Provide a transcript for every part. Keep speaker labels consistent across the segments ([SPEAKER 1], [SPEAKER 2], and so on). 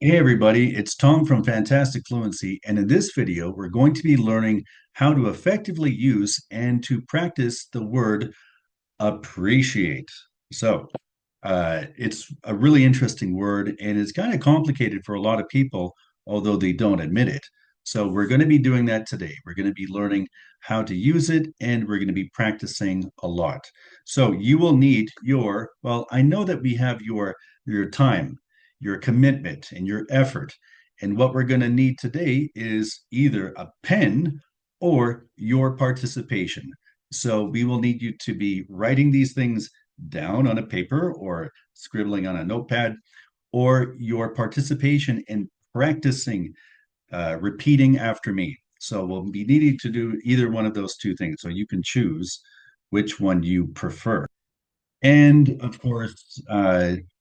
[SPEAKER 1] Hey everybody, it's Tom from Fantastic Fluency, and in this video, we're going to be learning how to effectively use and to practice the word appreciate. It's a really interesting word, and it's kind of complicated for a lot of people, although they don't admit it. So we're going to be doing that today. We're going to be learning how to use it, and we're going to be practicing a lot. So you will need I know that we have your time, your commitment, and your effort. And what we're going to need today is either a pen or your participation. So we will need you to be writing these things down on a paper or scribbling on a notepad, or your participation in practicing repeating after me. So we'll be needing to do either one of those two things. So you can choose which one you prefer. And of course,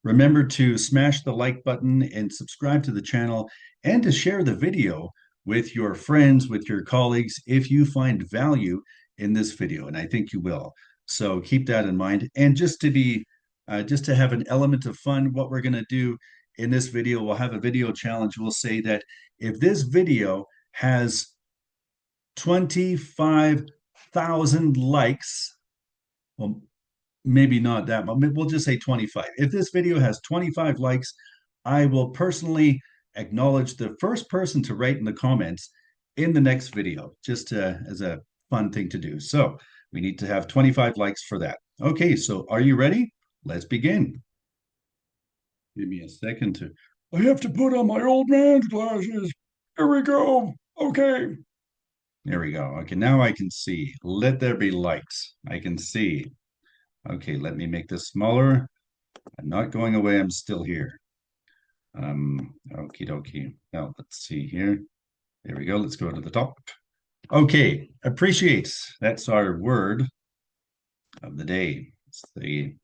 [SPEAKER 1] remember to smash the like button and subscribe to the channel and to share the video with your friends, with your colleagues, if you find value in this video. And I think you will. So keep that in mind. And just to have an element of fun, what we're going to do in this video, we'll have a video challenge. We'll say that if this video has 25,000 likes, well, maybe not that much. We'll just say 25. If this video has 25 likes, I will personally acknowledge the first person to write in the comments in the next video, just as a fun thing to do. So we need to have 25 likes for that. Okay, so are you ready? Let's begin. Give me a second to. I have to put on my old man's glasses. Here we go. Okay. There we go. Okay, now I can see. Let there be lights. I can see. Okay, let me make this smaller. I'm not going away. I'm still here. Okie dokie. Now let's see here. There we go. Let's go to the top. Okay, appreciate. That's our word of the day. It's the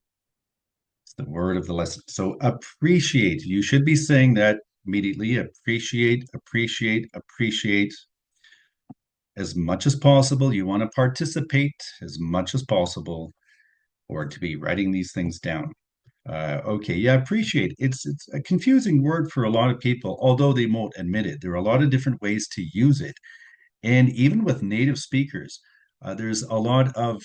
[SPEAKER 1] word of the lesson. So appreciate. You should be saying that immediately. Appreciate, appreciate, appreciate as much as possible. You want to participate as much as possible, or to be writing these things down. Okay, yeah, appreciate. It's a confusing word for a lot of people, although they won't admit it. There are a lot of different ways to use it, and even with native speakers, there's a lot of,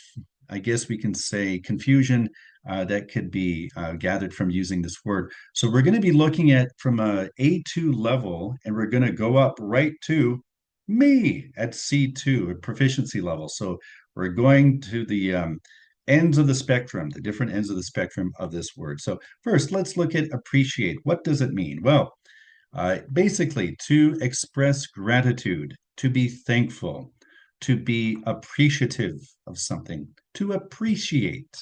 [SPEAKER 1] I guess we can say, confusion that could be gathered from using this word. So we're going to be looking at from a A2 level, and we're going to go up right to me at C2, a proficiency level. So we're going to the ends of the spectrum, the different ends of the spectrum of this word. So first, let's look at appreciate. What does it mean? Well, basically, to express gratitude, to be thankful, to be appreciative of something, to appreciate.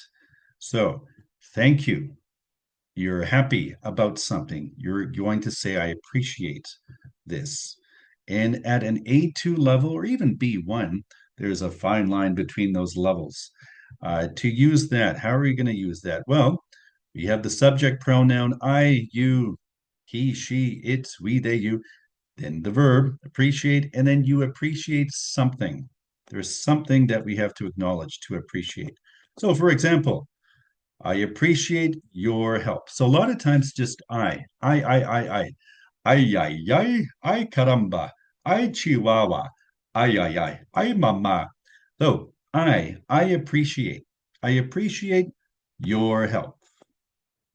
[SPEAKER 1] So, thank you. You're happy about something. You're going to say, I appreciate this. And at an A2 level or even B1, there's a fine line between those levels. To use that, how are you going to use that? Well, we have the subject pronoun I, you, he, she, it, we, they, you, then the verb appreciate, and then you appreciate something. There's something that we have to acknowledge to appreciate. So, for example, I appreciate your help. So a lot of times just I caramba, I chihuahua, I mama. So I appreciate your help.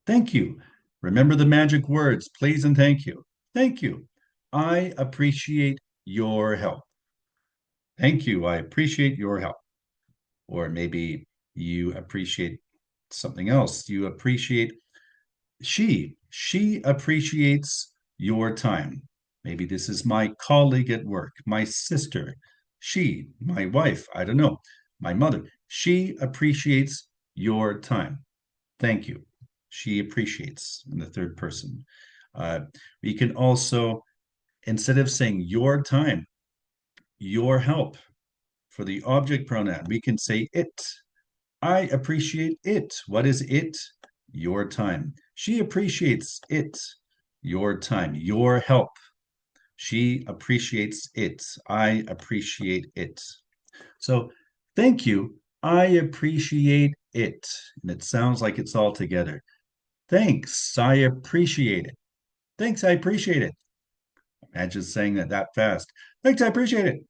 [SPEAKER 1] Thank you. Remember the magic words, please and thank you. Thank you. I appreciate your help. Thank you. I appreciate your help. Or maybe you appreciate something else. You appreciate she appreciates your time. Maybe this is my colleague at work, my sister, she, my wife, I don't know, my mother. She appreciates your time. Thank you. She appreciates in the third person. Uh, we can also, instead of saying your time, your help for the object pronoun, we can say it. I appreciate it. What is it? Your time. She appreciates it. Your time. Your help. She appreciates it. I appreciate it. So thank you. I appreciate it. And it sounds like it's all together. Thanks. I appreciate it. Thanks, I appreciate it. Imagine saying that fast. Thanks, I appreciate it.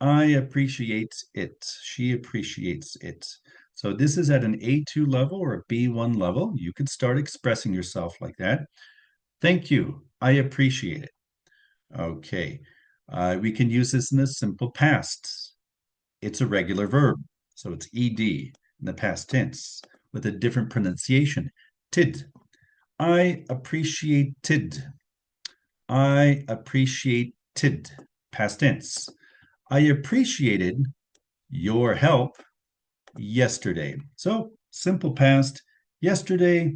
[SPEAKER 1] I appreciate it. She appreciates it. So this is at an A2 level or a B1 level. You could start expressing yourself like that. Thank you. I appreciate it. Okay. We can use this in the simple past. It's a regular verb. So it's ed in the past tense with a different pronunciation. Tid. I appreciated. I appreciated. Past tense. I appreciated your help yesterday. So simple past. Yesterday,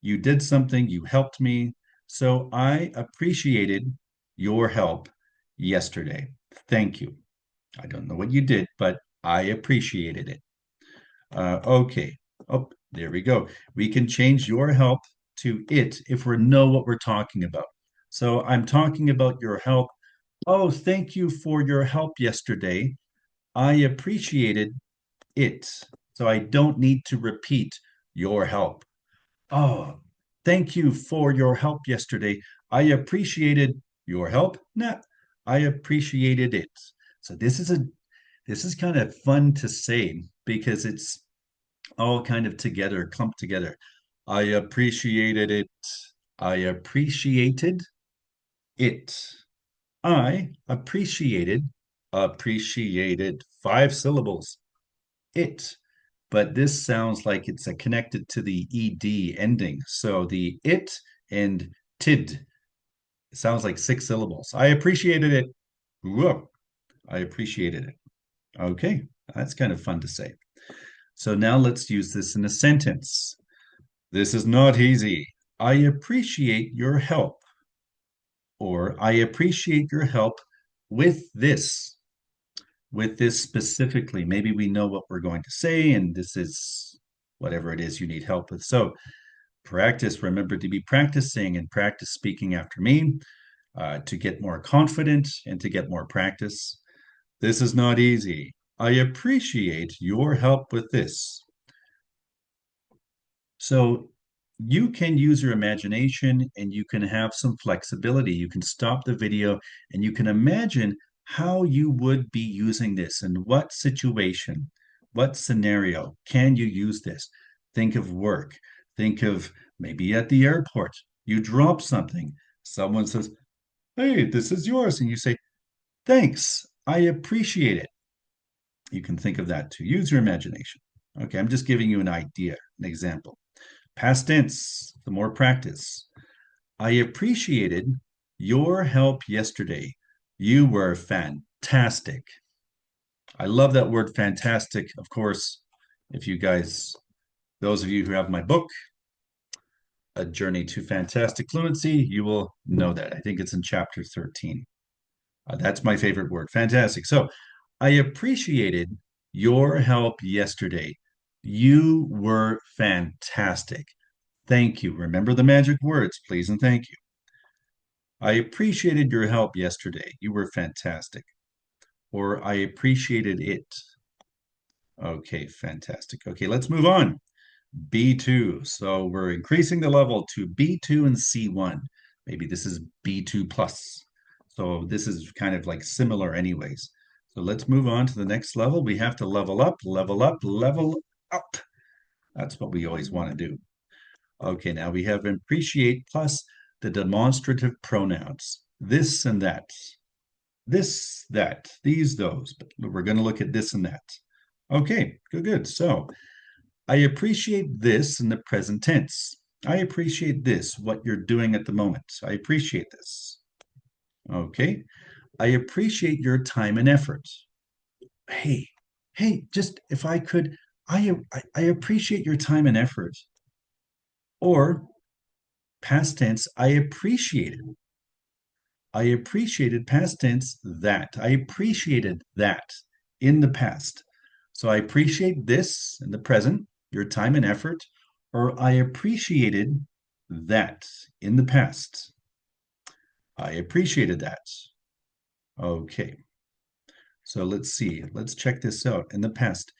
[SPEAKER 1] you did something, you helped me. So I appreciated your help yesterday. Thank you. I don't know what you did, but I appreciated it. Okay. Oh, there we go. We can change your help to it if we know what we're talking about. So I'm talking about your help. Oh, thank you for your help yesterday. I appreciated it. So I don't need to repeat your help. Oh, thank you for your help yesterday. I appreciated your help. Nah, I appreciated it. So this is kind of fun to say because it's all kind of together, clumped together. I appreciated it. I appreciated it. I appreciated 5 syllables. It. But this sounds like it's connected to the ed ending. So the it and tid sounds like 6 syllables. I appreciated it. Whoa, I appreciated it. Okay, that's kind of fun to say. So now let's use this in a sentence. This is not easy. I appreciate your help, or I appreciate your help with this. With this specifically, maybe we know what we're going to say, and this is whatever it is you need help with. So practice, remember to be practicing and practice speaking after me to get more confident and to get more practice. This is not easy. I appreciate your help with this. So you can use your imagination and you can have some flexibility. You can stop the video and you can imagine how you would be using this and what situation, what scenario can you use this? Think of work. Think of maybe at the airport, you drop something. Someone says, "Hey, this is yours." And you say, "Thanks. I appreciate it." You can think of that too. Use your imagination. Okay, I'm just giving you an idea, an example. Past tense, the more practice. I appreciated your help yesterday. You were fantastic. I love that word fantastic. Of course, if you guys, those of you who have my book, A Journey to Fantastic Fluency, you will know that. I think it's in chapter 13. That's my favorite word, fantastic. So I appreciated your help yesterday. You were fantastic. Thank you. Remember the magic words, please and thank you. I appreciated your help yesterday. You were fantastic. Or I appreciated it. Okay, fantastic. Okay, let's move on. B2. So we're increasing the level to B2 and C1. Maybe this is B2 plus. So this is kind of like similar anyways. So let's move on to the next level. We have to level up, level up, level up. That's what we always want to do. Okay, now we have appreciate plus the demonstrative pronouns. This and that. This, that, these, those. But we're going to look at this and that. Okay, good, good. So I appreciate this in the present tense. I appreciate this, what you're doing at the moment. I appreciate this. Okay. I appreciate your time and effort. Hey, hey, just if I could, I appreciate your time and effort. Or past tense, I appreciated. I appreciated past tense that. I appreciated that in the past. So I appreciate this in the present, your time and effort, or I appreciated that in the past. I appreciated that. Okay. So let's see. Let's check this out in the past.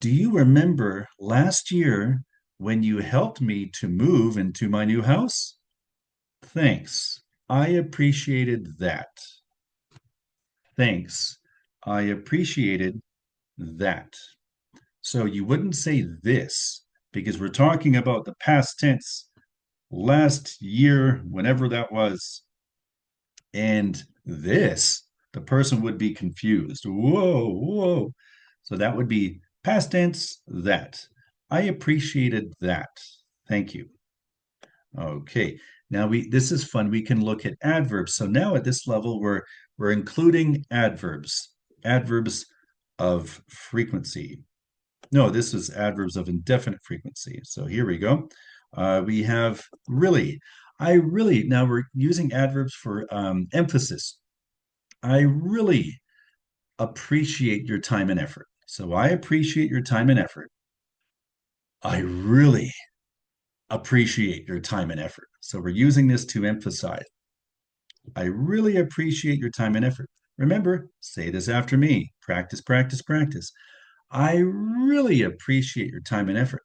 [SPEAKER 1] Do you remember last year when you helped me to move into my new house? Thanks. I appreciated that. Thanks. I appreciated that. So you wouldn't say this because we're talking about the past tense last year, whenever that was. And this, the person would be confused. Whoa, whoa. So that would be past tense, that. I appreciated that. Thank you. Okay. Now this is fun. We can look at adverbs. So now at this level, we're including adverbs, adverbs of frequency. No, this is adverbs of indefinite frequency. So here we go. We have really. I really, now we're using adverbs for emphasis. I really appreciate your time and effort. So I appreciate your time and effort. I really appreciate your time and effort. So we're using this to emphasize. I really appreciate your time and effort. Remember, say this after me. Practice, practice, practice. I really appreciate your time and effort.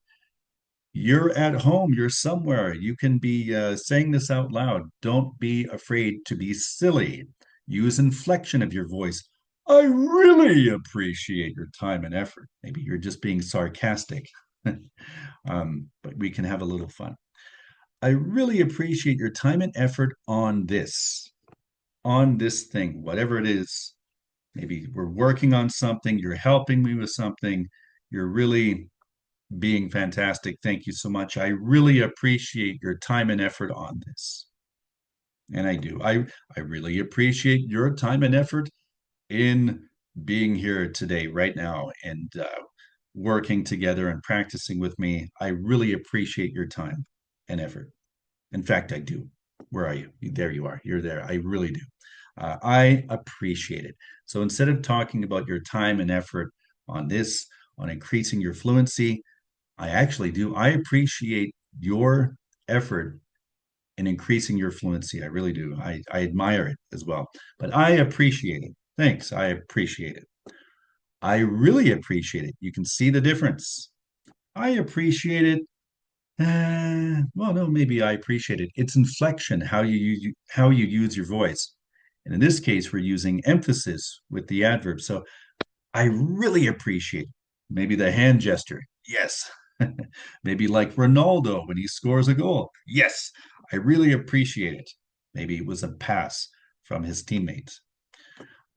[SPEAKER 1] You're at home, you're somewhere. You can be saying this out loud. Don't be afraid to be silly. Use inflection of your voice. I really appreciate your time and effort. Maybe you're just being sarcastic, but we can have a little fun. I really appreciate your time and effort on this thing, whatever it is. Maybe we're working on something, you're helping me with something, you're really being fantastic. Thank you so much. I really appreciate your time and effort on this. And I do. I really appreciate your time and effort in being here today, right now, and working together and practicing with me. I really appreciate your time and effort. In fact, I do. Where are you? There you are. You're there. I really do. I appreciate it. So instead of talking about your time and effort on this, on increasing your fluency, I actually do. I appreciate your effort in increasing your fluency. I really do. I admire it as well. But I appreciate it. Thanks. I appreciate it. I really appreciate it. You can see the difference. I appreciate it. Well, no, maybe I appreciate it. It's inflection, how you use your voice. And in this case, we're using emphasis with the adverb. So I really appreciate maybe the hand gesture. Yes. Maybe like Ronaldo when he scores a goal. Yes, I really appreciate it. Maybe it was a pass from his teammates.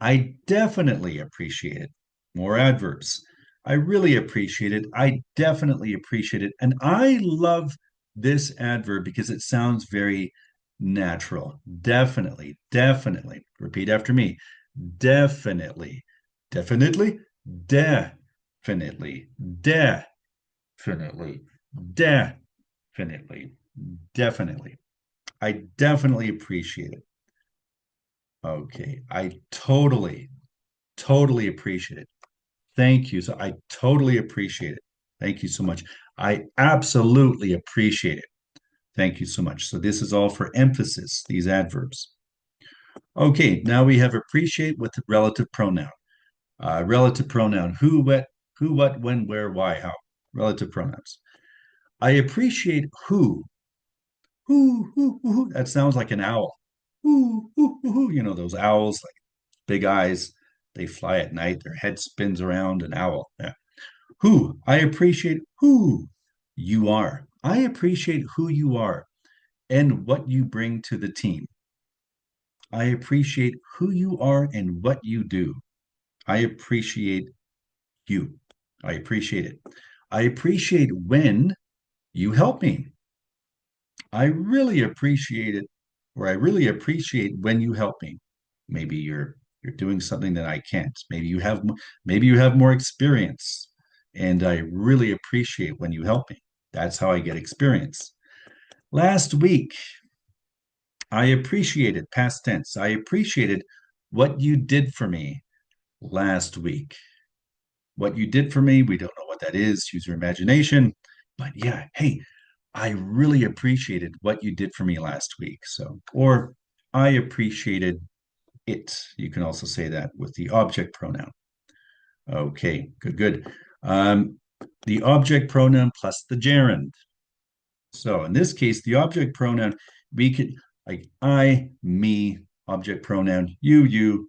[SPEAKER 1] I definitely appreciate it. More adverbs. I really appreciate it. I definitely appreciate it. And I love this adverb because it sounds very natural. Definitely, definitely. Repeat after me. Definitely, definitely, definitely, definitely, definitely, definitely. I definitely appreciate it. Okay. I totally appreciate it. Thank you. So I totally appreciate it. Thank you so much. I absolutely appreciate it. Thank you so much. So this is all for emphasis, these adverbs. Okay, now we have appreciate with relative pronoun. Relative pronoun, who, what, when, where, why, how. Relative pronouns. I appreciate who. Who. That sounds like an owl. Who. You know, those owls, like big eyes. They fly at night. Their head spins around, an owl. Yeah. Who. I appreciate who you are. I appreciate who you are and what you bring to the team. I appreciate who you are and what you do. I appreciate you. I appreciate it. I appreciate when you help me. I really appreciate it, or I really appreciate when you help me. Maybe you're doing something that I can't. Maybe you have more experience, and I really appreciate when you help me. That's how I get experience. Last week, I appreciated past tense. I appreciated what you did for me last week. What you did for me, we don't know what that is. Use your imagination. But yeah, hey, I really appreciated what you did for me last week. So, or I appreciated it. You can also say that with the object pronoun. Okay, good. Um, the object pronoun plus the gerund. So in this case, the object pronoun, we could, Like I, me, object pronoun, you,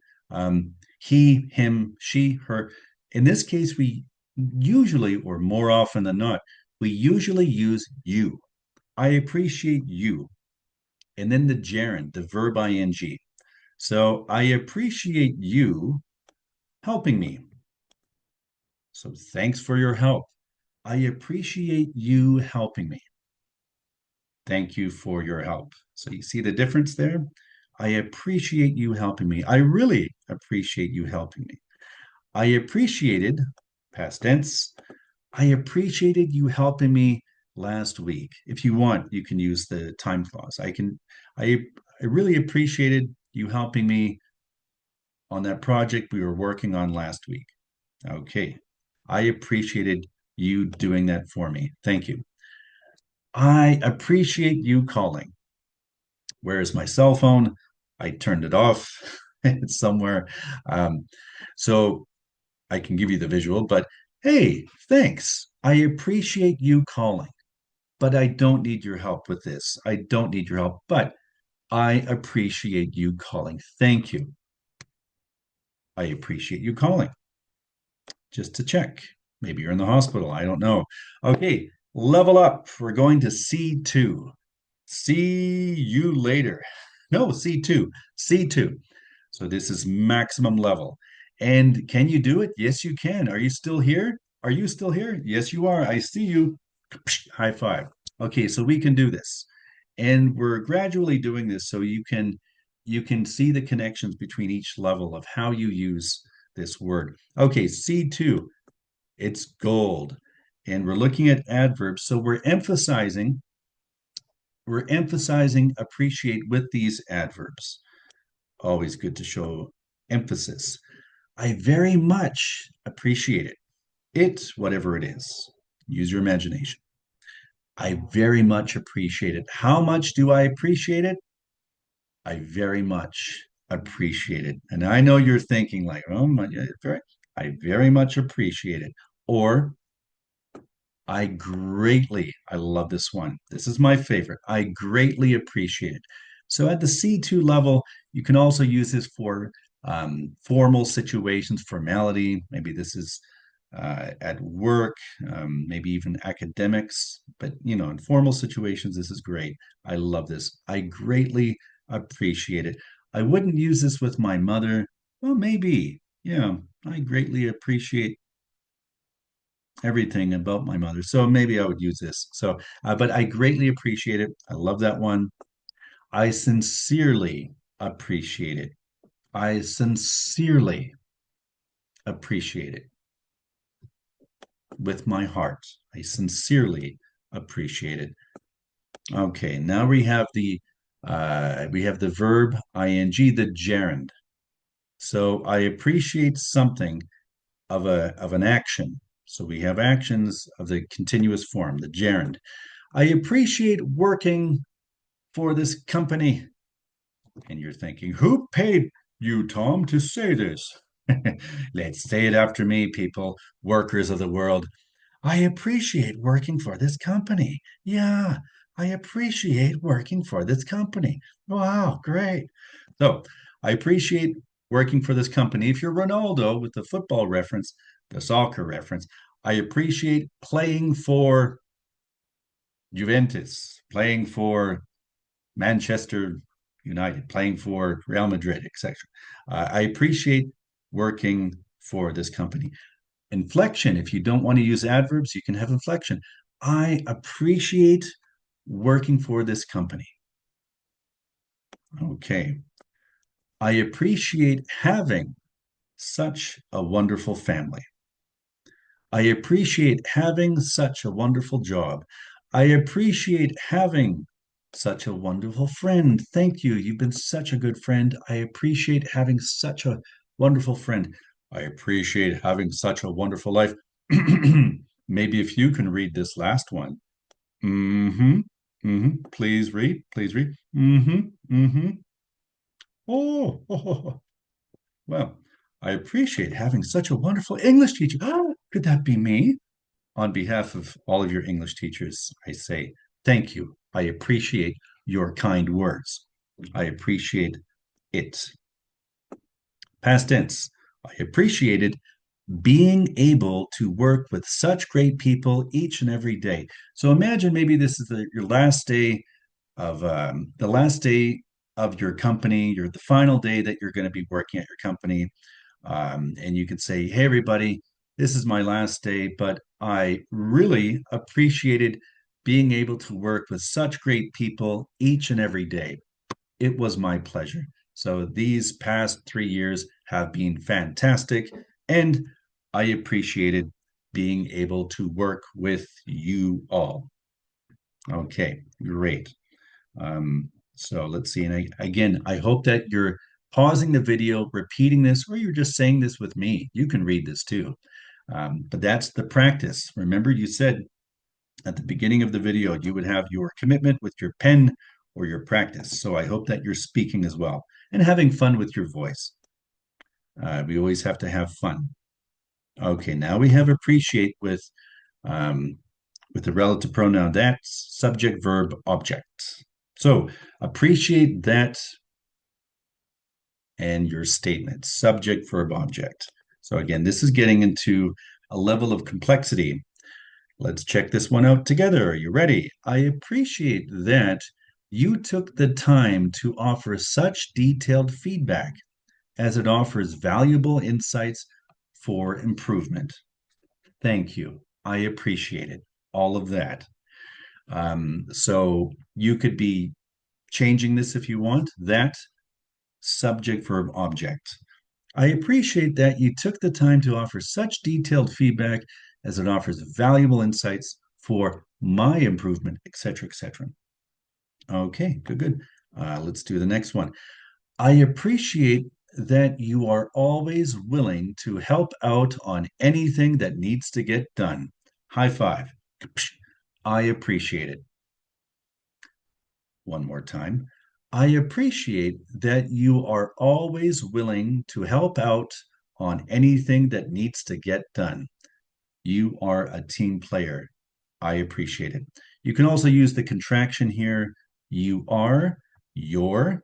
[SPEAKER 1] he, him, she, her. In this case, we usually, or more often than not, we usually use you. I appreciate you. And then the gerund, the verb ing. So I appreciate you helping me. So thanks for your help. I appreciate you helping me. Thank you for your help. So you see the difference there? I appreciate you helping me. I really appreciate you helping me. I appreciated, past tense, I appreciated you helping me last week. If you want, you can use the time clause. I I really appreciated you helping me on that project we were working on last week. Okay. I appreciated you doing that for me. Thank you. I appreciate you calling. Where's my cell phone? I turned it off. It's somewhere. Um, so I can give you the visual, but hey, thanks. I appreciate you calling, but I don't need your help with this. I don't need your help, but I appreciate you calling. Thank you. I appreciate you calling just to check. Maybe you're in the hospital. I don't know. Okay, level up. We're going to C2. See you later. No, C2. C2. So this is maximum level. And can you do it? Yes, you can. Are you still here? Are you still here? Yes, you are. I see you. High five. Okay, so we can do this. And we're gradually doing this so you can see the connections between each level of how you use this word. Okay, C2, it's gold. And we're looking at adverbs. So we're emphasizing appreciate with these adverbs. Always good to show emphasis. I very much appreciate it. It, whatever it is, use your imagination. I very much appreciate it. How much do I appreciate it? I very much appreciate it. And I know you're thinking like, oh my, I very much appreciate it. Or I love this one. This is my favorite. I greatly appreciate it. So at the C2 level, you can also use this for formal situations, formality. Maybe this is at work, maybe even academics. But, in formal situations, this is great. I love this. I greatly appreciate it. I wouldn't use this with my mother. Well, maybe. Yeah, I greatly appreciate everything about my mother. So maybe I would use this. So, but I greatly appreciate it. I love that one. I sincerely appreciate it. I sincerely appreciate it with my heart. I sincerely appreciate it. Okay, now we have the verb ing, the gerund. So I appreciate something of an action. So we have actions of the continuous form, the gerund. I appreciate working for this company. And you're thinking, who paid you, Tom, to say this? Let's say it after me, people, workers of the world. I appreciate working for this company. Yeah, I appreciate working for this company. Wow, great. So I appreciate working for this company. If you're Ronaldo with the football reference, the soccer reference, I appreciate playing for Juventus, playing for Manchester United, playing for Real Madrid, etc. I appreciate working for this company. Inflection, if you don't want to use adverbs, you can have inflection. I appreciate working for this company. Okay. I appreciate having such a wonderful family. I appreciate having such a wonderful job. I appreciate having such a wonderful friend. Thank you. You've been such a good friend. I appreciate having such a wonderful friend. I appreciate having such a wonderful life. Maybe if you can read this last one. Mm-hmm. Mm-hmm. Please read. Please read. Mm-hmm. Mm-hmm. Oh, oh, oh, oh. Well, I appreciate having such a wonderful English teacher. Could that be me? On behalf of all of your English teachers, I say thank you. I appreciate your kind words. I appreciate it. Past tense. I appreciated being able to work with such great people each and every day. So imagine maybe this is your last day of the last day of your company. You're the final day that you're going to be working at your company, and you can say, "Hey, everybody, this is my last day, but I really appreciated being able to work with such great people each and every day. It was my pleasure. So these past 3 years have been fantastic, and I appreciated being able to work with you all." Okay, great. So let's see. And again, I hope that you're pausing the video, repeating this, or you're just saying this with me. You can read this too. But that's the practice. Remember, you said at the beginning of the video, you would have your commitment with your pen or your practice. So I hope that you're speaking as well and having fun with your voice. We always have to have fun. Okay, now we have appreciate um, with the relative pronoun. That's subject, verb, object. So appreciate that and your statement, subject, verb, object. So again, this is getting into a level of complexity. Let's check this one out together. Are you ready? I appreciate that you took the time to offer such detailed feedback as it offers valuable insights for improvement. Thank you. I appreciate it. All of that. So you could be changing this if you want. That subject, verb, object. I appreciate that you took the time to offer such detailed feedback as it offers valuable insights for my improvement, etc., etc. Okay, good, good. Let's do the next one. I appreciate that you are always willing to help out on anything that needs to get done. High five. I appreciate it. One more time. I appreciate that you are always willing to help out on anything that needs to get done. You are a team player. I appreciate it. You can also use the contraction here. You are, you're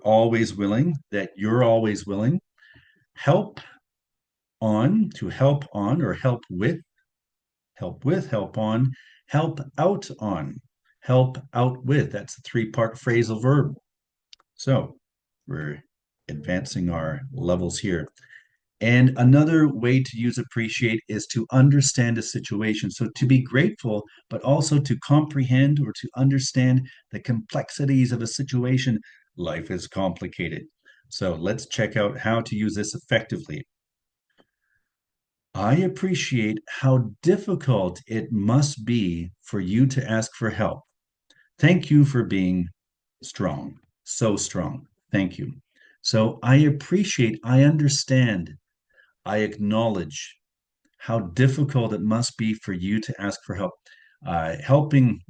[SPEAKER 1] always willing, that you're always willing. Help on, to help on or help with, help on, help out on, help out with. That's a three-part phrasal verb. So we're advancing our levels here. And another way to use appreciate is to understand a situation. So to be grateful, but also to comprehend or to understand the complexities of a situation. Life is complicated. So let's check out how to use this effectively. I appreciate how difficult it must be for you to ask for help. Thank you for being strong, so strong. Thank you. So I appreciate, I understand, I acknowledge how difficult it must be for you to ask for help. Helping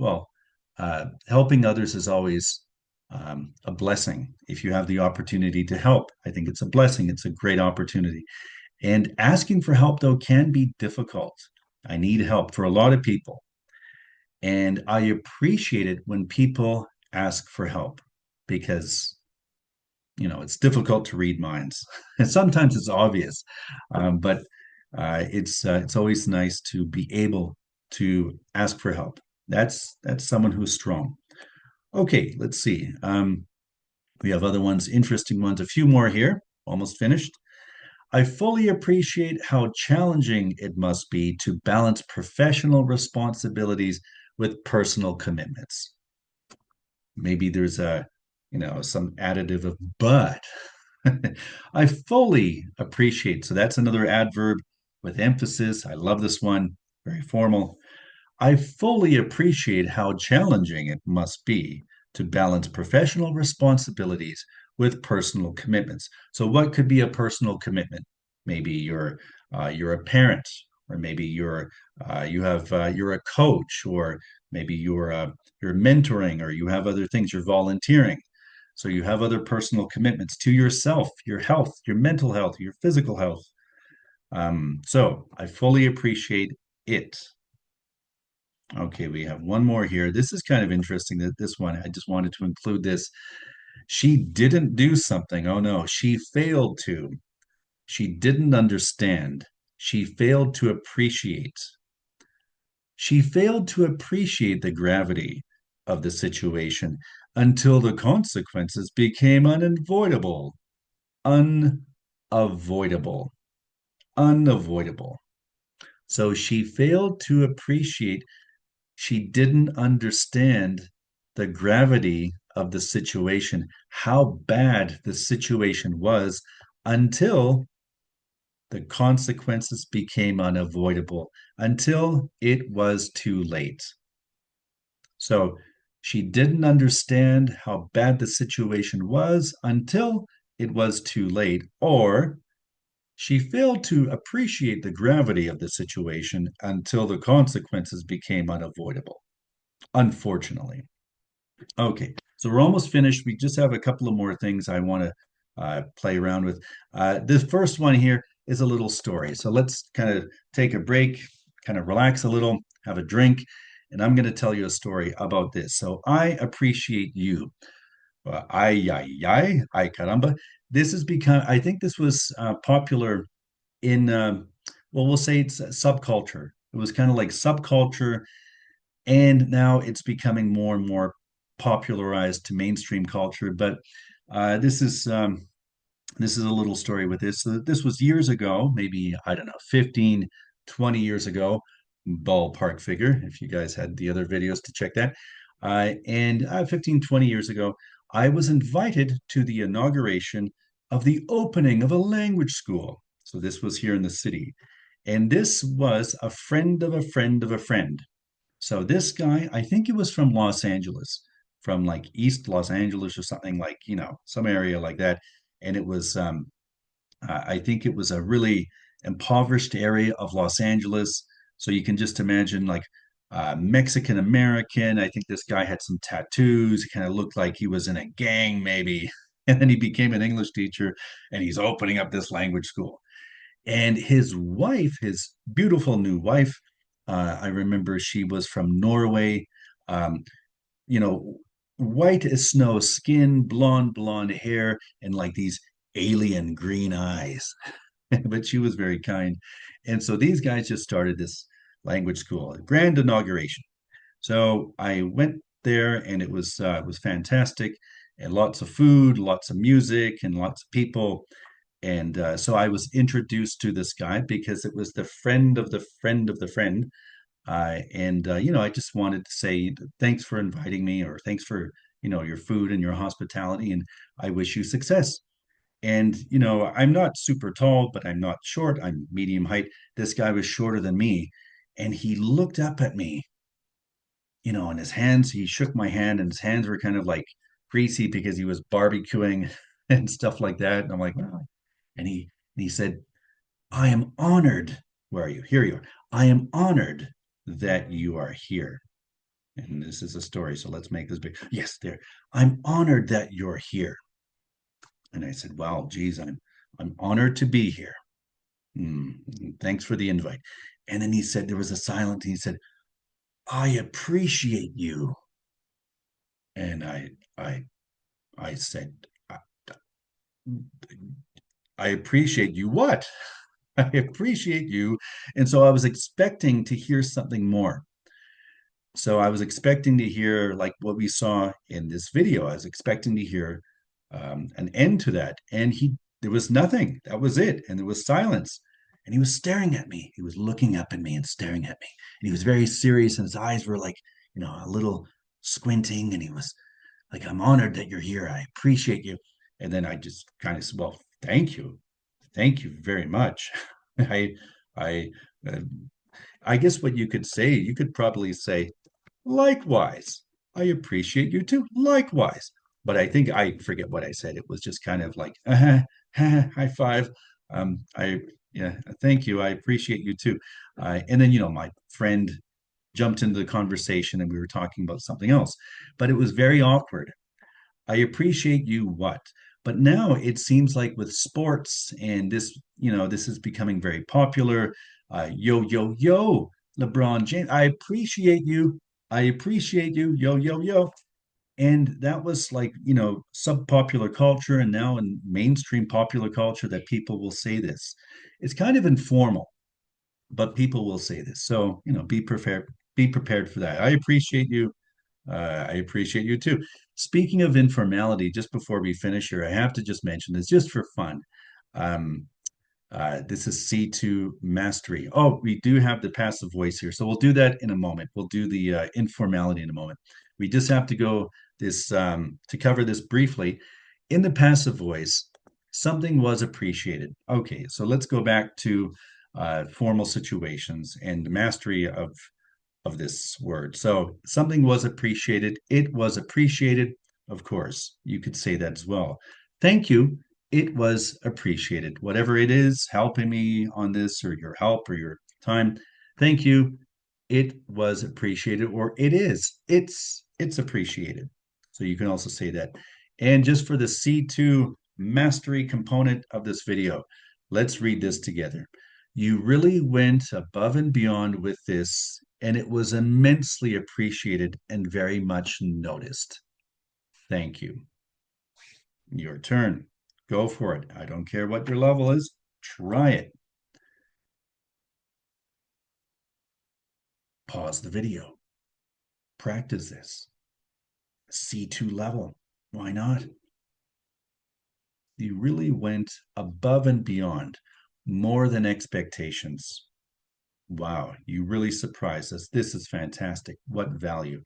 [SPEAKER 1] others is always a blessing. If you have the opportunity to help, I think it's a blessing. It's a great opportunity. And asking for help, though, can be difficult. I need help for a lot of people. And I appreciate it when people ask for help because, it's difficult to read minds. And sometimes it's obvious, but it's always nice to be able to ask for help. That's someone who's strong. Okay, let's see. We have other ones, interesting ones, a few more here, almost finished. I fully appreciate how challenging it must be to balance professional responsibilities with personal commitments. Maybe there's some additive of but. I fully appreciate. So that's another adverb with emphasis. I love this one, very formal. I fully appreciate how challenging it must be to balance professional responsibilities with personal commitments. So, what could be a personal commitment? Maybe you're a parent, or maybe you're a coach, or maybe you're mentoring, or you have other things. You're volunteering. So you have other personal commitments to yourself, your health, your mental health, your physical health. So I fully appreciate it. Okay, we have one more here. This is kind of interesting that this one, I just wanted to include this. She didn't do something. Oh no, she failed to. She didn't understand. She failed to appreciate. She failed to appreciate the gravity of the situation until the consequences became unavoidable. Unavoidable. Unavoidable. So she failed to appreciate, she didn't understand the gravity of the situation, how bad the situation was until the consequences became unavoidable, until it was too late. So she didn't understand how bad the situation was until it was too late, or she failed to appreciate the gravity of the situation until the consequences became unavoidable, unfortunately. Okay, so we're almost finished. We just have a couple of more things I want to play around with. This first one here is a little story. So let's kind of take a break, kind of relax a little, have a drink, and I'm going to tell you a story about this. So I appreciate you. Ay caramba. This has become, I think this was popular in, well, we'll say it's a subculture. It was kind of like subculture, and now it's becoming more and more popularized to mainstream culture. But uh, this is um, this is a little story with this. This was years ago, maybe, I don't know, 15, 20 years ago, ballpark figure, if you guys had the other videos to check that. And 15, 20 years ago, I was invited to the inauguration of the opening of a language school. So this was here in the city. And this was a friend of a friend of a friend. So this guy, I think it was from Los Angeles, from like East Los Angeles or something, like, some area like that. And it was, I think it was a really impoverished area of Los Angeles. So you can just imagine, like, Mexican American. I think this guy had some tattoos. He kind of looked like he was in a gang, maybe. And then he became an English teacher, and he's opening up this language school. And his wife, his beautiful new wife, I remember she was from Norway, um, you know, white as snow skin, blonde hair, and like these alien green eyes. But she was very kind. And so these guys just started this language school, grand inauguration. So I went there, and it was fantastic, and lots of food, lots of music, and lots of people. And so I was introduced to this guy because it was the friend of the friend of the friend. And I just wanted to say thanks for inviting me, or thanks for, your food and your hospitality, and I wish you success. And, I'm not super tall, but I'm not short. I'm medium height. This guy was shorter than me. And he looked up at me, and his hands, he shook my hand, and his hands were kind of like greasy because he was barbecuing and stuff like that. And I'm like, wow. And he said, I am honored. Where are you? Here you are. I am honored that you are here. And this is a story, so let's make this big. Yes, there. I'm honored that you're here. And I said, "Wow, geez, I'm honored to be here. Thanks for the invite." And then he said, there was a silence. He said, I appreciate you. And I said, I appreciate you what? I appreciate you. And so I was expecting to hear something more. So I was expecting to hear, like what we saw in this video. I was expecting to hear an end to that, and there was nothing. That was it, and there was silence. And he was staring at me. He was looking up at me and staring at me, and he was very serious, and his eyes were like, a little squinting, and he was like, "I'm honored that you're here. I appreciate you." And then I just kind of said, "Well, thank you very much." I I uh, I guess what you could say, you could probably say, likewise. I appreciate you too. Likewise. But I think I forget what I said. It was just kind of like, high five. Yeah, thank you. I appreciate you too. And then, my friend jumped into the conversation, and we were talking about something else, but it was very awkward. I appreciate you what? But now it seems like with sports, and this is becoming very popular. Yo, LeBron James. I appreciate you. I appreciate you. Yo. And that was like, subpopular culture, and now in mainstream popular culture that people will say this. It's kind of informal, but people will say this. So, be prepared for that. I appreciate you. I appreciate you too. Speaking of informality, just before we finish here, I have to just mention this just for fun. Um, this is C2 mastery. Oh, we do have the passive voice here. So we'll do that in a moment. We'll do the informality in a moment. We just have to go this to cover this briefly. In the passive voice, something was appreciated. Okay, so let's go back to formal situations and mastery of this word. So something was appreciated. It was appreciated. Of course, you could say that as well. Thank you. It was appreciated. Whatever it is, helping me on this or your help or your time. Thank you. It was appreciated, or it is. It's appreciated. So you can also say that. And just for the C2 mastery component of this video, let's read this together. You really went above and beyond with this, and it was immensely appreciated and very much noticed. Thank you. Your turn. Go for it. I don't care what your level is. Try it. Pause the video. Practice this. C2 level. Why not? You really went above and beyond, more than expectations. Wow, you really surprised us. This is fantastic. What value?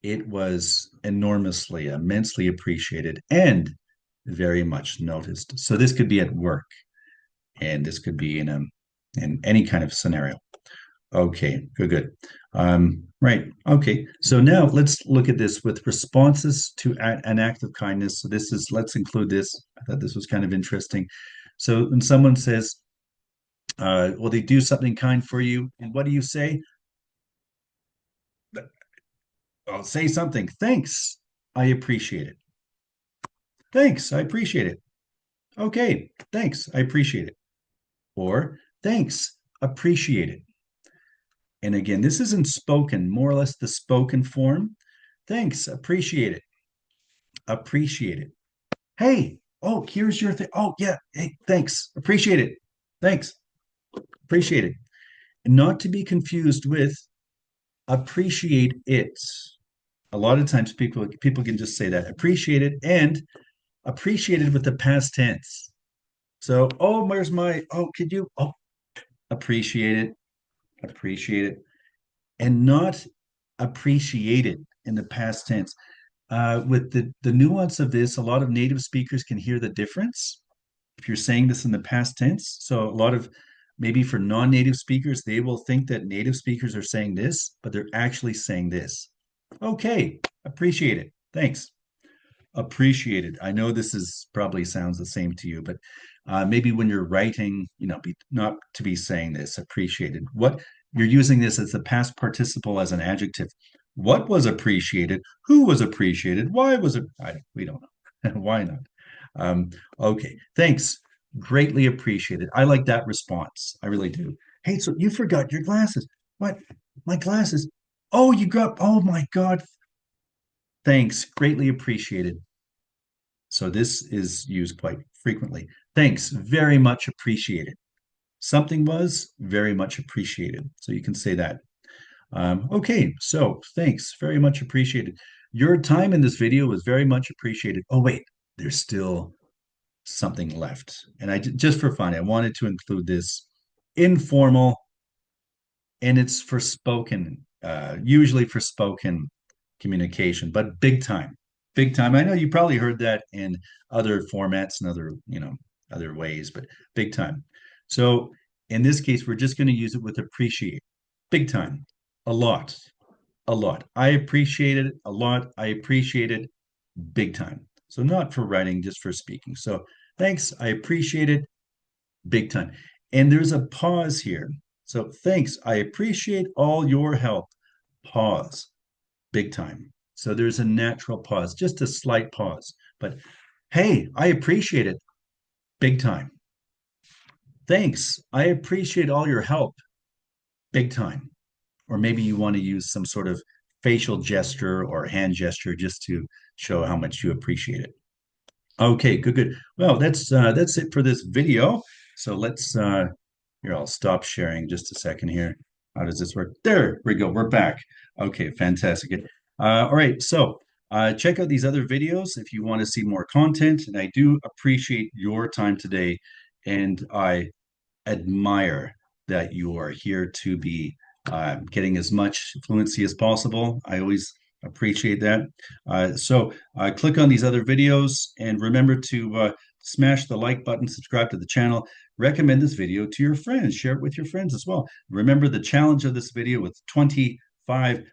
[SPEAKER 1] It was enormously, immensely appreciated and very much noticed. So this could be at work, and this could be in any kind of scenario. Okay, good, good. Right. Okay. So now let's look at this with responses to an act of kindness. So this is, let's include this. I thought this was kind of interesting. So when someone says, will they do something kind for you? And what do you say? I'll say something. Thanks. I appreciate it. Thanks. I appreciate it. Okay. Thanks. I appreciate it. Or thanks. Appreciate it. And again, this isn't spoken, more or less the spoken form. Thanks. Appreciate it. Appreciate it. Hey, oh, here's your thing. Oh, yeah. Hey, thanks. Appreciate it. Thanks. Appreciate it. And not to be confused with appreciate it. A lot of times people can just say that appreciate it and appreciated with the past tense. So, oh, where's my, oh, could you, oh, appreciate it, and not appreciate it in the past tense. With the nuance of this, a lot of native speakers can hear the difference if you're saying this in the past tense. So a lot of maybe for non-native speakers, they will think that native speakers are saying this, but they're actually saying this. Okay, appreciate it. Thanks. Appreciated. I know this is probably sounds the same to you, but maybe when you're writing, not to be saying this, appreciated. What you're using this as the past participle as an adjective. What was appreciated? Who was appreciated? Why was it? We don't know. Why not? Okay, thanks. Greatly appreciated. I like that response. I really do. Hey, so you forgot your glasses. What? My glasses. Oh, you got, oh my God. Thanks. Greatly appreciated. So this is used quite frequently. Thanks, very much appreciated. Something was very much appreciated. So you can say that. Okay, so thanks, very much appreciated. Your time in this video was very much appreciated. Oh, wait, there's still something left. And just for fun, I wanted to include this informal, and it's for spoken, usually for spoken communication, but big time, big time. I know you probably heard that in other formats and other ways, but big time. So in this case, we're just going to use it with appreciate, big time, a lot, a lot. I appreciate it a lot. I appreciate it big time. So not for writing, just for speaking. So thanks. I appreciate it big time. And there's a pause here. So thanks. I appreciate all your help. Pause. Big time. So there's a natural pause, just a slight pause. But hey, I appreciate it. Big time. Thanks. I appreciate all your help. Big time. Or maybe you want to use some sort of facial gesture or hand gesture just to show how much you appreciate it. Okay, good, good. Well, that's it for this video. So let's here, I'll stop sharing just a second here. How does this work? There we go. We're back. Okay, fantastic. All right, so check out these other videos if you want to see more content. And I do appreciate your time today, and I admire that you are here to be getting as much fluency as possible. I always appreciate that. So click on these other videos and remember to smash the like button, subscribe to the channel, recommend this video to your friends, share it with your friends as well. Remember the challenge of this video with 25,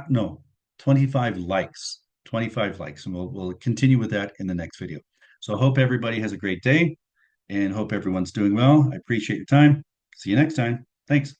[SPEAKER 1] no, 25 likes, 25 likes, and we'll continue with that in the next video. So I hope everybody has a great day and hope everyone's doing well. I appreciate your time. See you next time. Thanks.